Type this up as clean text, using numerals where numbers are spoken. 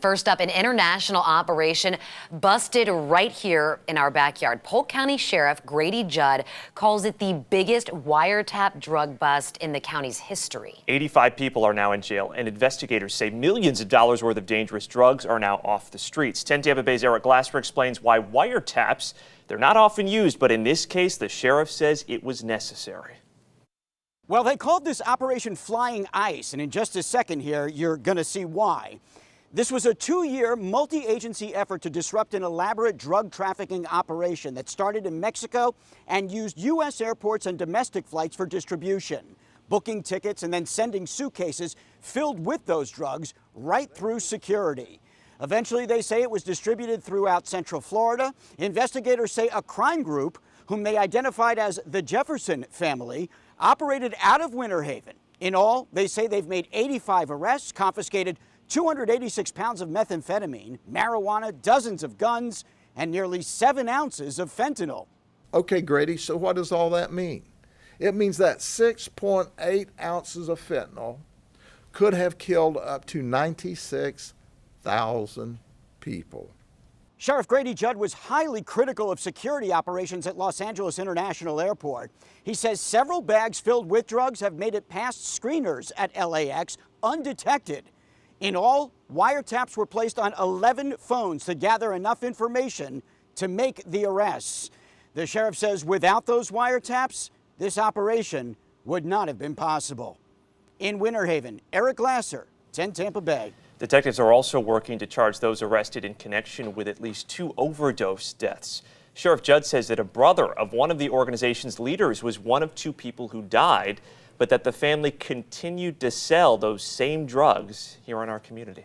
First up, an international operation busted right here in our backyard. Polk County Sheriff Grady Judd calls it the biggest wiretap drug bust in the county's history. 85 people are now in jail, and investigators say millions of dollars worth of dangerous drugs are now off the streets. 10 Tampa Bay's Eric Glasper explains why wiretaps, they're not often used, but in this case, the sheriff says it was necessary. Well, they called this Operation Flying Ice, and in just a second here, you're going to see why. This was a 2-year multi-agency effort to disrupt an elaborate drug trafficking operation that started in Mexico and used U.S. airports and domestic flights for distribution, booking tickets and then sending suitcases filled with those drugs right through security. Eventually, they say it was distributed throughout Central Florida. Investigators say a crime group, whom they identified as the Jefferson family, operated out of Winter Haven. In all, they say they've made 85 arrests, confiscated 286 pounds of methamphetamine, marijuana, dozens of guns, and nearly 7 ounces of fentanyl. Okay, Grady, so what does all that mean? It means that 6.8 ounces of fentanyl could have killed up to 96,000 people. Sheriff Grady Judd was highly critical of security operations at Los Angeles International Airport. He says several bags filled with drugs have made it past screeners at LAX undetected. In all, wiretaps were placed on 11 phones to gather enough information to make the arrests. The sheriff says without those wiretaps, this operation would not have been possible. In Winter Haven, Eric Glasser, 10 Tampa Bay. Detectives are also working to charge those arrested in connection with at least 2 overdose deaths. Sheriff Judd says that a brother of one of the organization's leaders was one of 2 people who died, but that the family continued to sell those same drugs here in our community.